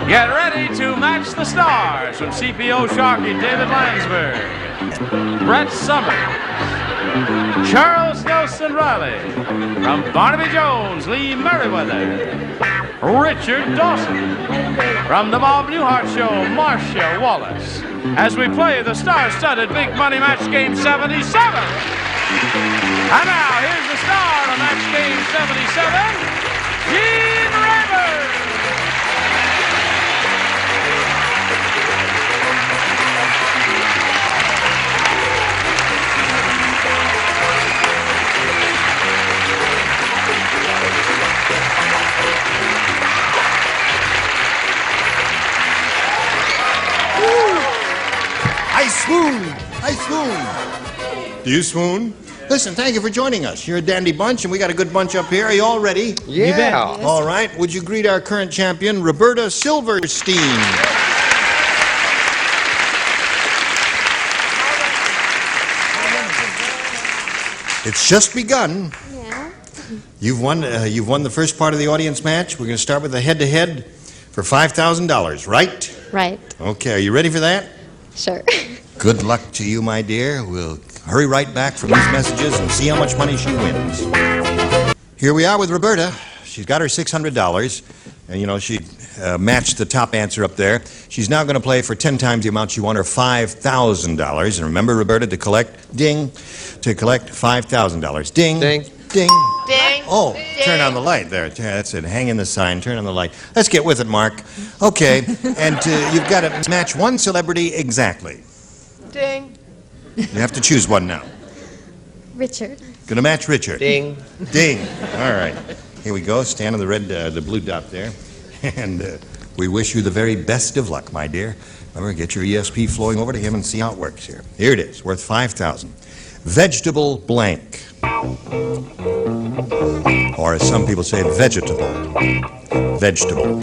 Get ready to match the stars from CPO Sharkey, David Landsberg, Brett Summer, Charles Nelson Reilly, from Barnaby Jones, Lee Meriwether, Richard Dawson, from the Bob Newhart Show, Marcia, Wallace, as we play the star-studded Big Money Match Game 77. And now, here's the star of Match Game 77, Gene Rayburn. I swoon! I swoon! Do you swoon? Listen, thank you for joining us. You're a dandy bunch, and we got a good bunch up here. Are you all ready? Yeah. Yes. All right. Would you greet our current champion, Roberta Silverstein? It's just begun. Yeah. You've won the first part of the audience match. We're going to start with a head-to-head for $5,000, right? Right. Okay. Are you ready for that? Sure. Good luck to you, my dear. We'll hurry right back from these messages and see how much money she wins. Here we are with Roberta. She's got her $600, and you know, she matched the top answer up there. She's now going to play for 10 times the amount she won, her $5,000. And remember, Roberta, to collect $5,000. Ding. Ding. Ding. Ding. Oh, Ding. turn on the light there. That's it. Hang in the sign. Turn on the light. Let's get with it, Mark. Okay, and you've got to match one celebrity exactly. Ding. You have to choose one now. Richard. Gonna match Richard. Ding. Ding. All right. Here we go. Stand on the blue dot there. And we wish you the very best of luck, my dear. Remember, get your ESP flowing over to him and see how it works here. Here it is, worth $5,000. Vegetable blank. Or as some people say, vegetable. Vegetable.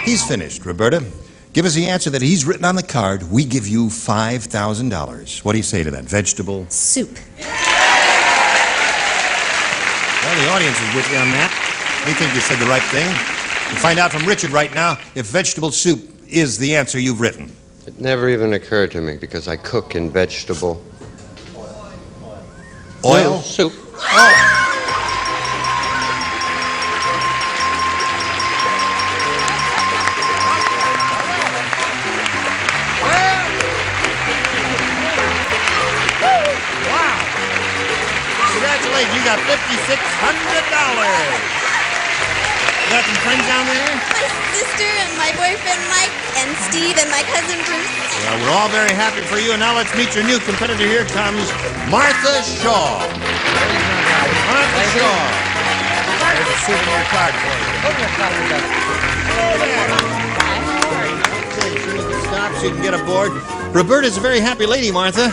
He's finished, Roberta. Give us the answer that he's written on the card. We give you $5,000. What do you say to that? Vegetable? Soup. Well, the audience is with you on that. We think you said the right thing. We'll find out from Richard right now if vegetable soup is the answer you've written. It never even occurred to me because I cook in vegetable Oil? soup. Oh. You got $5,600. You got some friends down there? My sister and my boyfriend Mike and Steve and my cousin Bruce. Well, we're all very happy for you. And now let's meet your new competitor. Here comes Martha Shaw. Martha Shaw. There's a souvenir card for you. Okay, so you can stop so you can get aboard. Roberta's a very happy lady, Martha.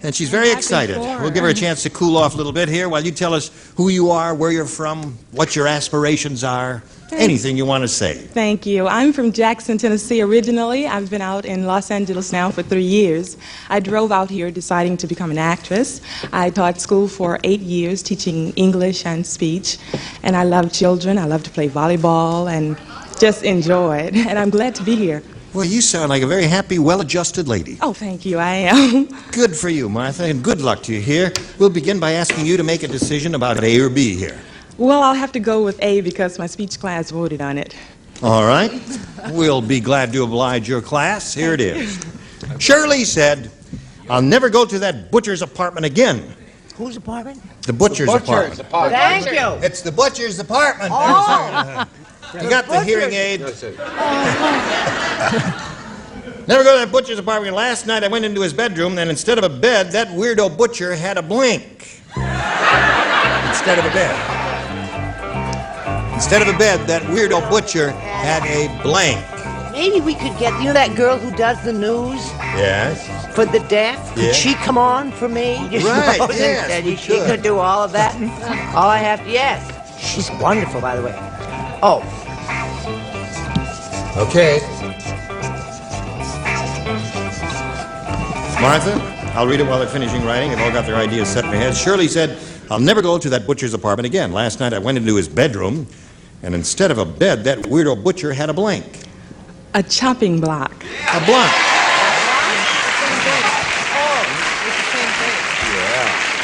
And she's very excited. We'll give her a chance to cool off a little bit here while you tell us who you are, where you're from, what your aspirations are, anything you want to say. Thank you. I'm from Jackson, Tennessee originally. I've been out in Los Angeles now for 3 years. I drove out here deciding to become an actress. I taught school for 8 years, teaching English and speech. And I love children. I love to play volleyball and just enjoy it. And I'm glad to be here. Well, you sound like a very happy, well-adjusted lady. Oh, thank you. I am. Good for you, Martha, and good luck to you here. We'll begin by asking you to make a decision about A or B here. Well, I'll have to go with A because my speech class voted on it. All right. We'll be glad to oblige your class. Here it is. Shirley said, I'll never go to that butcher's apartment again. Whose apartment? The butcher's apartment. Thank you. It's the butcher's apartment. Oh. You got the hearing aid. Never go to that butcher's apartment. Last night I went into his bedroom, and instead of a bed, that weirdo butcher had a blank. Instead of a bed. Instead of a bed, that weirdo butcher had a blank. Maybe we could get, you know that girl who does the news Yes. for the deaf? Could Yeah. she come on for me? Just Right, know that yes, we she could. could do all of that. All I have to, yes. She's wonderful, by the way. Oh, Okay. Martha, I'll read it while they're finishing writing. They've all got their ideas set in their heads. Shirley said, I'll never go to that butcher's apartment again. Last night I went into his bedroom, and instead of a bed, that weirdo butcher had a blank. A chopping block. A block.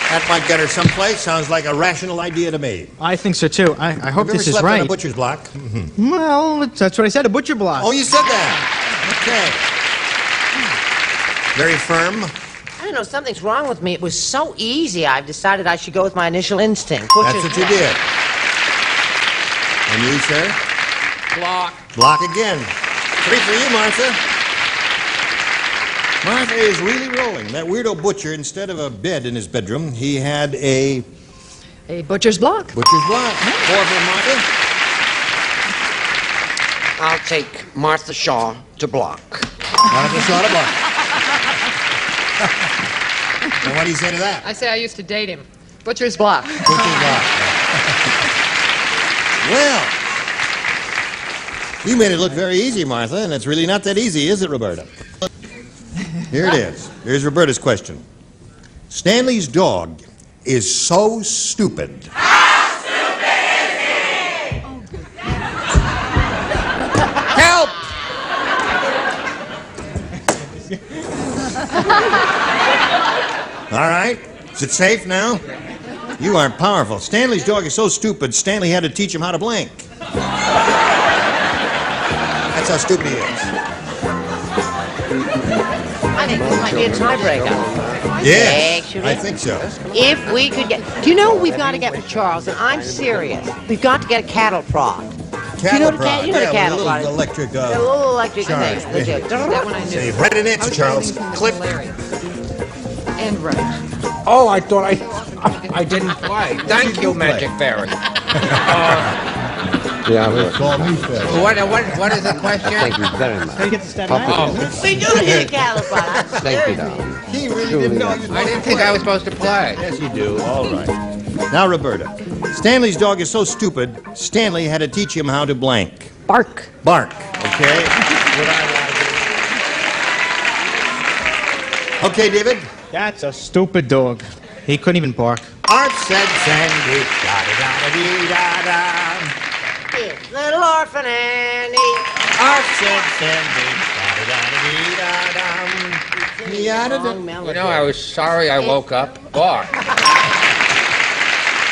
That might get her someplace. Sounds like a rational idea to me. I think so too. I hope Have you this ever is slept right. on a butcher's block? Well, that's what I said, a butcher block. Oh, you said that. Okay. Very firm. I don't know, something's wrong with me. It was so easy, I've decided I should go with my initial instinct. That's what you did. And you, sir? Block. Block again. 3 for you, Marcia. Martha is really rolling. That weirdo butcher, instead of a bed in his bedroom, he had a butcher's block. butcher's block. 4 for Martha. I'll take Martha Shaw to block. Martha Shaw to block. And what do you say to that? I say I used to date him. Butcher's block. Butcher's block. Well, you made it look very easy, Martha, and it's really not that easy, is it, Roberta? Here it is. Here's Roberta's question. Stanley's dog is so stupid. How stupid is he? Help! All right. Is it safe now? You aren't powerful. Stanley's dog is so stupid, Stanley had to teach him how to blank. That's how stupid he is. I think this might be a tiebreaker. Yes, Actually, I think so. if we could get... Do you know what we've got to get for Charles? And I'm serious. We've got to get a cattle prod. Cattle the prod. you know the Yeah, cattle with a prod. little electric A little electric charge. thing. That one I knew. So you've read an answer, Charles. Click. And right. Oh, I thought I didn't play. Thank you, Magic Fairy. Yeah, but Call me Phil. What is the question? thank you very much. You get to step Papa, We do need a cattle prod. thank you, darling. He really didn't know you I didn't think I was supposed to play. Yes, you do. All right. Now, Roberta. Stanley's dog is so stupid, Stanley had to teach him how to blank. Bark. Bark. Okay? Okay, David. That's a stupid dog. He couldn't even bark. Art said Sandy. Da-da-da-da-dee-da-da. Here's little orphan Annie. Art said Sandy. Da-da-da-da-dee-da-da. You know, I was sorry I woke up. Bark.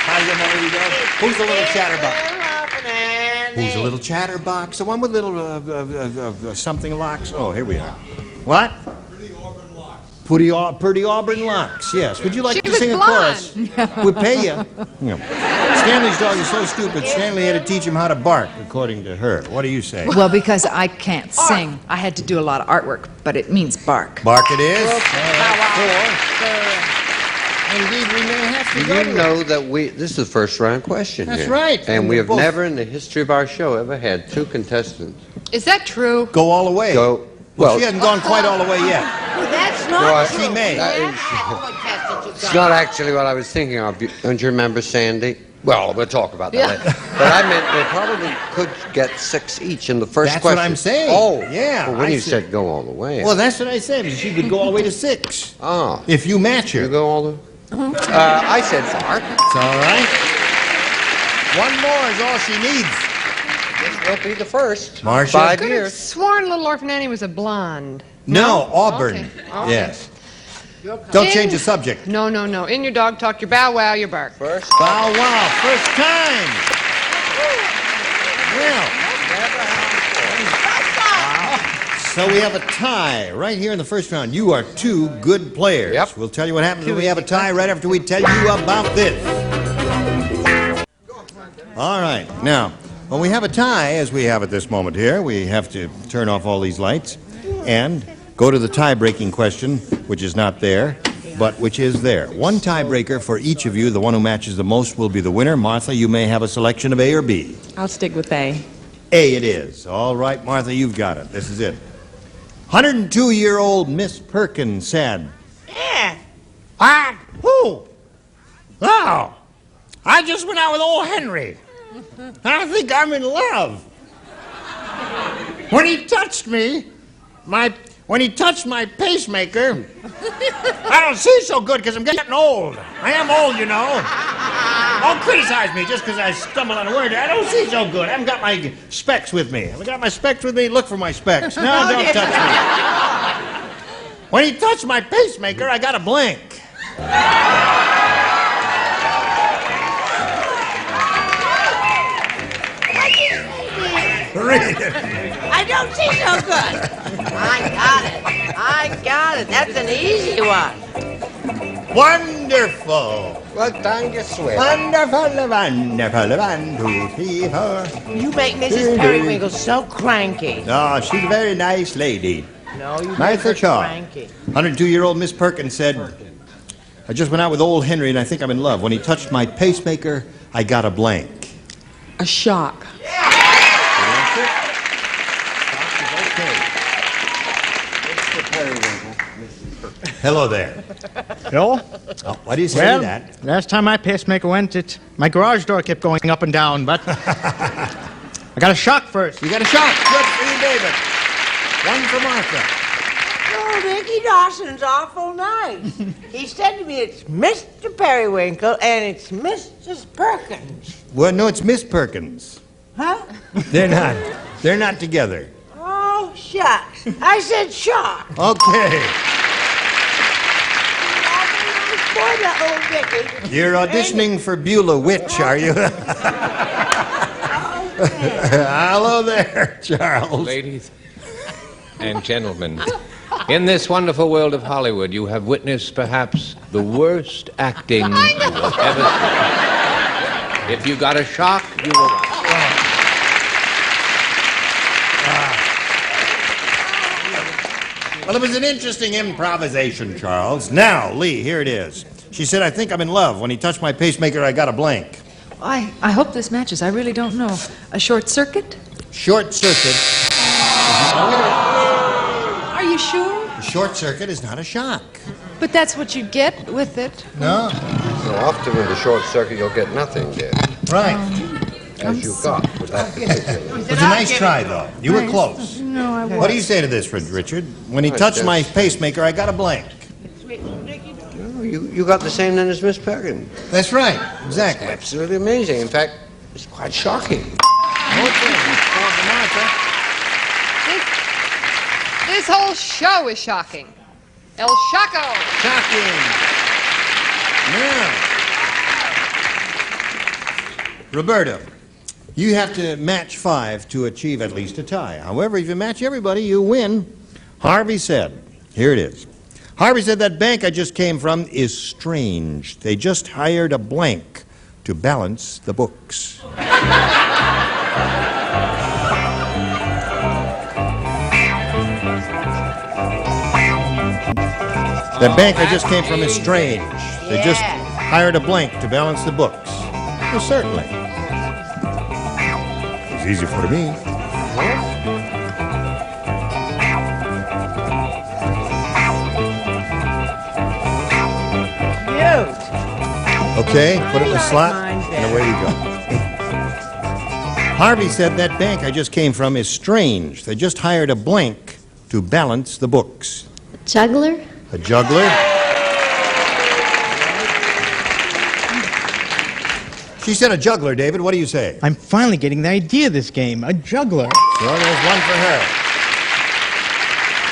How you know where you go? Who's the little chatterbox? Little orphan Annie. Who's the little chatterbox? The one with little something locks? Oh, here we are. What? Pretty auburn locks, yes. Would you like to sing a chorus? We'll pay you. No. Stanley's dog is so stupid, Stanley had to teach him how to bark, according to her. What do you say? Well, because I can't sing, I had to do a lot of artwork, but it means bark. Bark it is. Indeed, we may have to Do go you to know that this is the first round question That's here. right. And we have Both- never in the history of our show ever had 2 contestants Is that true? Go all the way. go... Well, she hasn't gone quite all the way yet. That's No, not She true. may. It's not actually what I was thinking of. Don't you remember Sandy? Well, we'll talk about that later. But I meant they probably could get 6 each in the first That's question. what I'm saying. Oh, Yeah, Well, when I you see. said go all the way. Well, that's what I said. She could go all the way to 6. Oh. If you match her. You go all the... I said bark. It's all right. One more is all she needs. This will be the first. Marcia? 5 Could have years. sworn little orphan Annie was a blonde. No, Auburn. Okay. Okay. Yes. Don't change the subject. No, no, no. In your dog talk, your bow wow, your bark. First. Bow wow, first time. Well. So we have a tie right here in the first round. You are 2 good players. Yep. We'll tell you what happens when we have a tie right after we tell you about this. All right. Now, when we have a tie, as we have at this moment here, we have to turn off all these lights and go to the tie-breaking question, which is not there, but which is there. One tiebreaker for each of you. The one who matches the most will be the winner. Martha, you may have a selection of A or B. I'll stick with A. A it is. All right, Martha, you've got it. This is it. 102-year-old Miss Perkins said, Yeah. What? Who? Oh, I just went out with old Henry. I think I'm in love. When he touched me, when he touched my pacemaker, I don't see so good because I'm getting old. I am old, you know. Don't criticize me just because I stumble on a word. I don't see so good. I haven't got my specs with me. Have I got my specs with me? Look for my specs. No, don't touch me. When he touched my pacemaker, I got a blank. Read it. I don't see so good. I got it. That's an easy one. Wonderful. Well done, you swear. Wonderful, wonderful, 1, 2, 3, 4. You make Mrs. Periwinkle so cranky. Oh, she's a very nice lady. No, you make Martha her Shaw. cranky. 102-year-old Miss Perkins said, I just went out with old Henry and I think I'm in love. When he touched my pacemaker, I got a blank. A shock. Hello there. Hello? Oh, why do you say Well, that? last time my pacemaker went, my garage door kept going up and down, but I got a shock first. You got a shock. Good for you, David. One for Martha. Oh, Mickey Dawson's awful nice. He said to me, it's Mr. Periwinkle and it's Mrs. Perkins. Well, no, it's Miss Perkins. Huh? They're not together. Oh, shucks. I said shock. Okay. Boy, that old Mickey. You're auditioning for Beulah Witch, are you? Hello there, Charles. Ladies and gentlemen, in this wonderful world of Hollywood, you have witnessed perhaps the worst acting you have ever seen. If you got a shock, you were right. Well, it was an interesting improvisation, Charles. Now, Lee, here it is. She said, I think I'm in love. When he touched my pacemaker, I got a blank. I hope this matches. I really don't know. A short circuit? Short circuit. Are you sure? A short circuit is not a shock. But that's what you get with it. No. So often with a short circuit, you'll get nothing, dear. Right. As you got with that particular. It was a nice try, though. You were close. No, I won't. What do you say to this, Richard? When he touched my pacemaker, I got a blank. Oh, you got the same then as Miss Perkins. That's right. Exactly. Absolutely amazing. In fact, it's quite shocking. This whole show is shocking. El Shaco. Shocking. Now, Roberta, you have to match 5 to achieve at least a tie. However, if you match everybody, you win. Harvey said, here it is. Harvey said that bank I just came from is strange. They just hired a blank to balance the books. That bank I just came from is strange. They just hired a blank to balance the books. Well, certainly. It's easy for me. Okay, put it in the slot, and away you go. Harvey said that bank I just came from is strange. They just hired a blank to balance the books. Juggler? A juggler? She said a juggler, David. What do you say? I'm finally getting the idea of this game. A juggler. So there's one for her.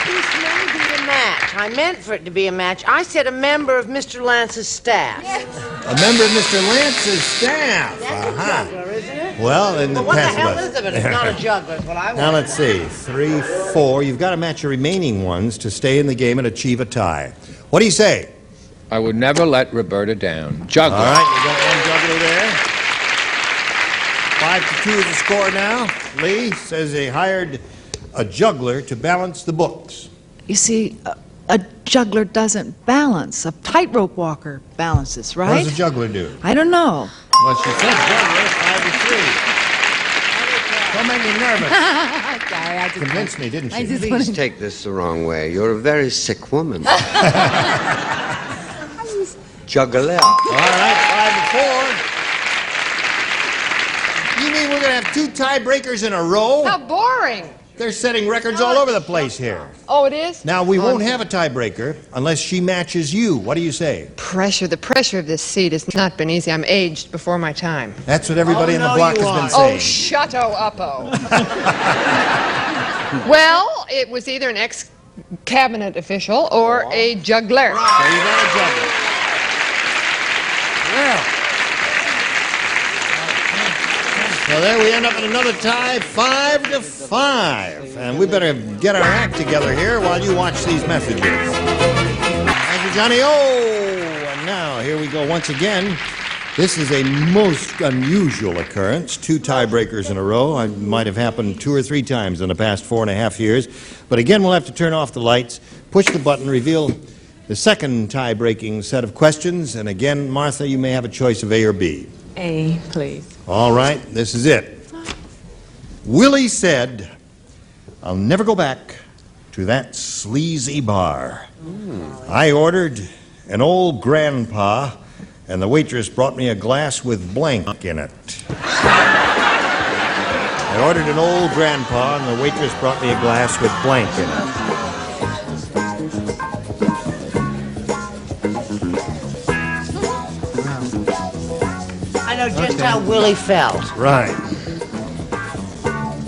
This may be a match. I meant for it to be a match. I said a member of Mr. Lance's staff. A member of Mr. Lance's staff. That's a juggler, isn't it? Well, in the Well, what the past hell was. is it? It's not a juggler, is what I want. Now let's see. 3, 4. You've got to match your remaining ones to stay in the game and achieve a tie. What do you say? I would never let Roberta down. Juggler. All right, you got one juggler there. 5-2 is the score now. Lee says they hired a juggler to balance the books. You see, a juggler doesn't balance. A tightrope walker balances, right? What does a juggler do? I don't know. Well, she said juggler, 5-3. Don't make me nervous. Sorry, I just Convinced me, didn't she? Please take this the wrong way. You're a very sick woman. Juggler. All right, 5-4. You mean we're going to have 2 tiebreakers in a row? How boring. They're setting records all over the place here. Oh, it is? Now, we won't have a tiebreaker unless she matches you. What do you say? The pressure of this seat has not been easy. I'm aged before my time. That's what everybody in the block has been saying. Oh, shut-o-uppo. Well, it was either an ex-cabinet official or a juggler. So you got a juggler. Well. So there we end up in another tie, 5-5. And we better get our act together here while you watch these messages. Thank you, Johnny. And now here we go once again. This is a most unusual occurrence. 2 tiebreakers in a row. It might have happened 2 or 3 times in the past 4.5 years. But again, we'll have to turn off the lights, push the button, reveal the second tie-breaking set of questions. And again, Martha, you may have a choice of A or B. A, please. All right, this is it. Willie said, "I'll never go back to that sleazy bar. I ordered an old grandpa, and the waitress brought me a glass with blank in it." I ordered an old grandpa, and the waitress brought me a glass with blank in it. I know just how Willie felt. Right.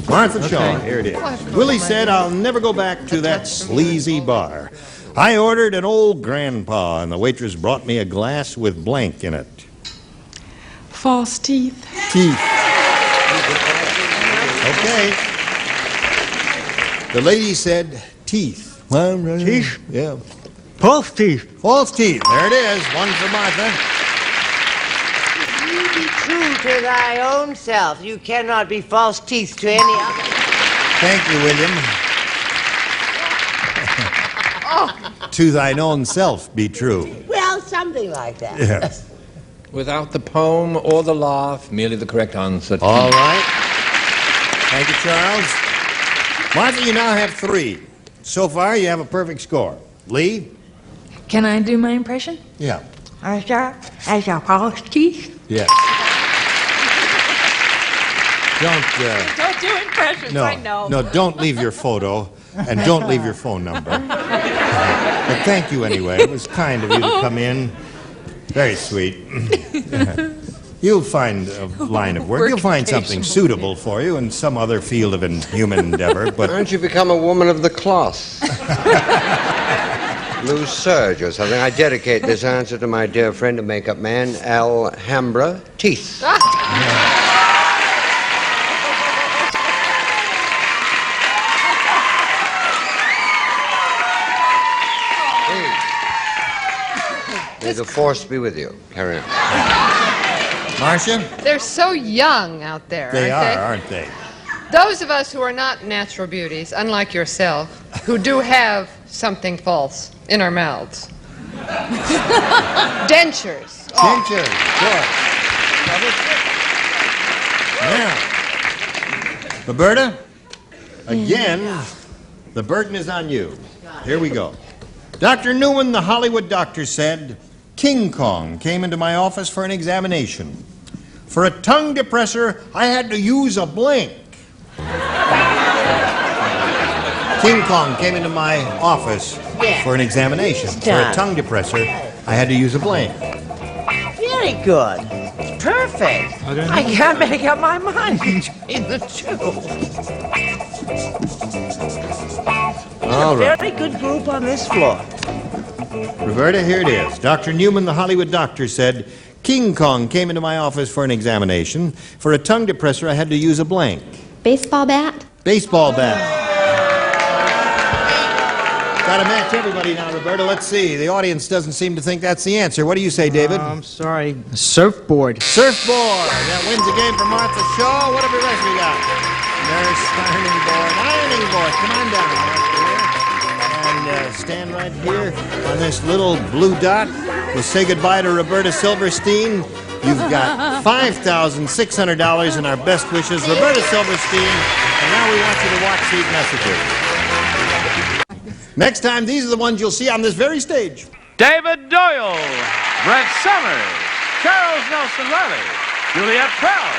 Martha Shaw, here it is. Willie said, "I'll never go back to that sleazy bar. I ordered an old grandpa, and the waitress brought me a glass with blank in it." False teeth. Teeth. Okay. The lady said teeth. Teeth? Yeah. False teeth. False teeth. There it is. One for Martha. You be true to thy own self. You cannot be false teeth to any other. Thank you, William. To thine own self be true. Well, something like that. Yes. Without the poem or the laugh, merely the correct answer. All right. Thank you, Charles. Martha, you now have 3. So far, you have a perfect score. Lee? Can I do my impression? Yeah. As a false teeth? Yes. Don't do impressions, I know. No, don't leave your photo, and don't leave your phone number. But thank you anyway. It was kind of you to come in. Very sweet. You'll find a line of work. You'll find something suitable for you in some other field of human endeavor. But why don't you become a woman of the cloth? Blue serge or something. I dedicate this answer to my dear friend and makeup man, Alhambra Teeth. May the force be with you. Carry on. Marcia? They're so young out there, Aren't they? Those of us who are not natural beauties, unlike yourself, who do have something false in our mouths. Dentures. Dentures, sure. Now, Roberta, again, the burden is on you. Here we go. Dr. Newman, the Hollywood doctor, said, "King Kong came into my office for an examination. For a tongue depressor, I had to use a blank." King Kong came into my office for an examination. For a tongue depressor, I had to use a blank. Very good. It's perfect. I can't make up my mind between the 2. All right. Very good group on this floor. Roberta, here it is. Dr. Newman, the Hollywood doctor, said, "King Kong came into my office for an examination. For a tongue depressor, I had to use a blank." Baseball bat? Baseball bat. Got to match everybody now, Roberta. Let's see. The audience doesn't seem to think that's the answer. What do you say, David? I'm sorry. Surfboard. Surfboard. That wins the game for Martha Shaw. What have we rest we got? Nurse, ironing board. Ironing board. Come on down, Martha, here. And stand right here on this little blue dot. We'll say goodbye to Roberta Silverstein. You've got $5,600 and our best wishes, Roberta Silverstein. And now we want you to watch these messages. Next time, these are the ones you'll see on this very stage. David Doyle, Brett Summers, Charles Nelson Reilly, Juliet Pell,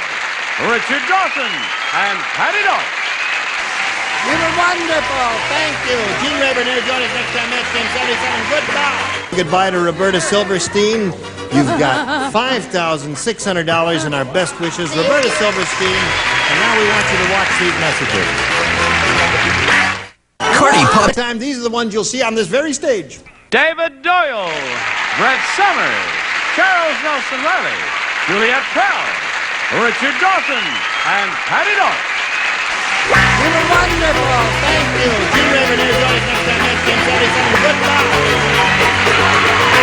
Richard Dawson, and Patty Dawson. You were wonderful. Thank you. Gene Rayburn here. Join us next time. Match Game 77. Goodbye. Goodbye to Roberta Silverstein. You've got $5,600 and our best wishes, Roberta Silverstein. And now we want you to watch these messages. Cardi Pop. Time, these are the ones you'll see on this very stage. David Doyle, Brett Summers, Charles Nelson Reilly, Juliet Pell, Richard Dawson, and Patty Dorff. You were wonderful. Thank you. Gene Rayburn here. Join us next time. Match Game 77. Goodbye.